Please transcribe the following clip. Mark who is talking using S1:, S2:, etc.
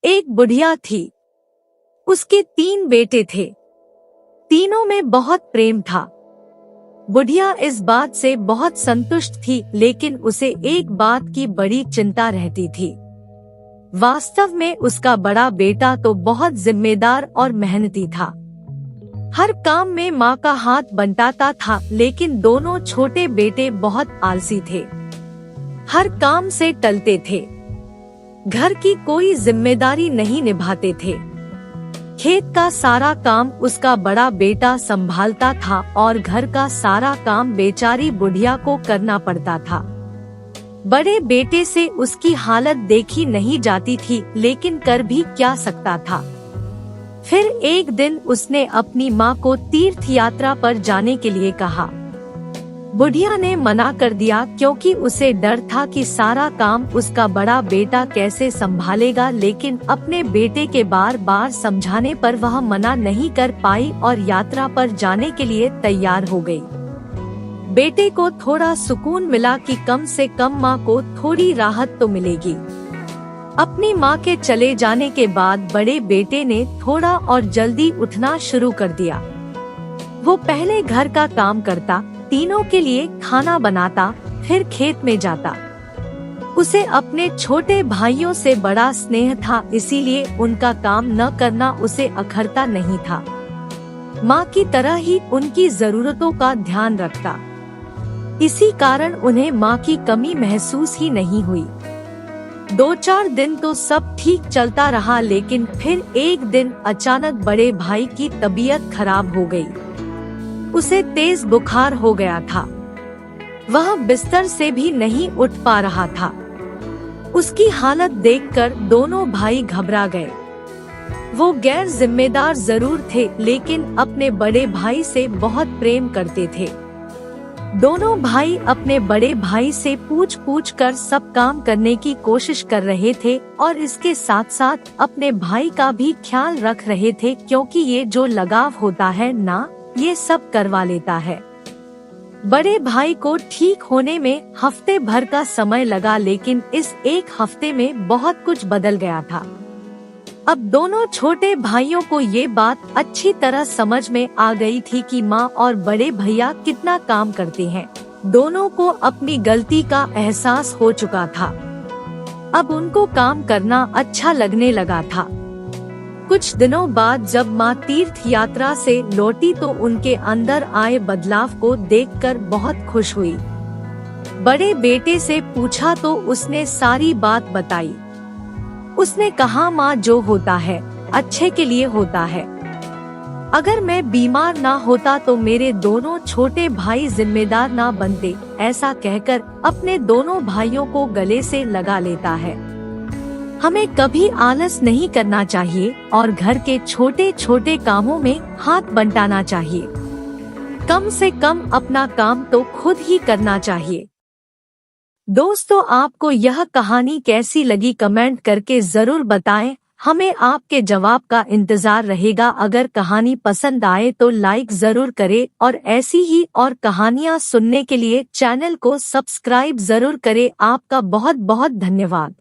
S1: एक बुढ़िया थी। उसके 3 बेटे थे। तीनों में बहुत प्रेम था। बुढ़िया इस बात से बहुत संतुष्ट थी, लेकिन उसे एक बात की बड़ी चिंता रहती थी। वास्तव में उसका बड़ा बेटा तो बहुत जिम्मेदार और मेहनती था। हर काम में माँ का हाथ बंटाता था, लेकिन दोनों छोटे बेटे बहुत आलसी थे। हर काम से टलते थे। घर की कोई जिम्मेदारी नहीं निभाते थे। खेत का सारा काम उसका बड़ा बेटा संभालता था और घर का सारा काम बेचारी बुढ़िया को करना पड़ता था। बड़े बेटे से उसकी हालत देखी नहीं जाती थी, लेकिन कर भी क्या सकता था। फिर एक दिन उसने अपनी माँ को तीर्थ यात्रा पर जाने के लिए कहा। बुढ़िया ने मना कर दिया, क्योंकि उसे डर था कि सारा काम उसका बड़ा बेटा कैसे संभालेगा, लेकिन अपने बेटे के बार बार समझाने पर वह मना नहीं कर पाई और यात्रा पर जाने के लिए तैयार हो गई। बेटे को थोड़ा सुकून मिला कि कम से कम माँ को थोड़ी राहत तो मिलेगी। अपनी माँ के चले जाने के बाद बड़े बेटे ने थोड़ा और जल्दी उठना शुरू कर दिया। वो पहले घर का काम करता, तीनों के लिए खाना बनाता, फिर खेत में जाता। उसे अपने छोटे भाइयों से बड़ा स्नेह था, इसीलिए उनका काम न करना उसे अखरता नहीं था। माँ की तरह ही उनकी जरूरतों का ध्यान रखता। इसी कारण उन्हें माँ की कमी महसूस ही नहीं हुई। 2-4 दिन तो सब ठीक चलता रहा, लेकिन फिर एक दिन अचानक बड़े भाई की तबीयत खराब हो गई। उसे तेज बुखार हो गया था। वह बिस्तर से भी नहीं उठ पा रहा था। उसकी हालत देखकर दोनों भाई घबरा गए। वो गैर जिम्मेदार जरूर थे, लेकिन अपने बड़े भाई से बहुत प्रेम करते थे। दोनों भाई अपने बड़े भाई से पूछ कर सब काम करने की कोशिश कर रहे थे और इसके साथ साथ अपने भाई का भी ख्याल रख रहे थे, क्योंकि ये जो लगाव होता है ना, ये सब करवा लेता है। बड़े भाई को ठीक होने में हफ्ते भर का समय लगा, लेकिन इस एक हफ्ते में बहुत कुछ बदल गया था। अब दोनों छोटे भाइयों को ये बात अच्छी तरह समझ में आ गई थी कि माँ और बड़े भैया कितना काम करते हैं। दोनों को अपनी गलती का एहसास हो चुका था। अब उनको काम करना अच्छा लगने लगा था। कुछ दिनों बाद जब माँ तीर्थ यात्रा से लौटी तो उनके अंदर आए बदलाव को देखकर बहुत खुश हुई। बड़े बेटे से पूछा तो उसने सारी बात बताई। उसने कहा, माँ, जो होता है अच्छे के लिए होता है। अगर मैं बीमार ना होता तो मेरे दोनों छोटे भाई जिम्मेदार ना बनते। ऐसा कहकर अपने दोनों भाइयों को गले से लगा लेता है। हमें कभी आलस नहीं करना चाहिए और घर के छोटे छोटे कामों में हाथ बंटाना चाहिए। कम से कम अपना काम तो खुद ही करना चाहिए। दोस्तों, आपको यह कहानी कैसी लगी कमेंट करके जरूर बताएं। हमें आपके जवाब का इंतजार रहेगा। अगर कहानी पसंद आए तो लाइक जरूर करें और ऐसी ही और कहानियाँ सुनने के लिए चैनल को सब्सक्राइब जरूर करें। आपका बहुत बहुत धन्यवाद।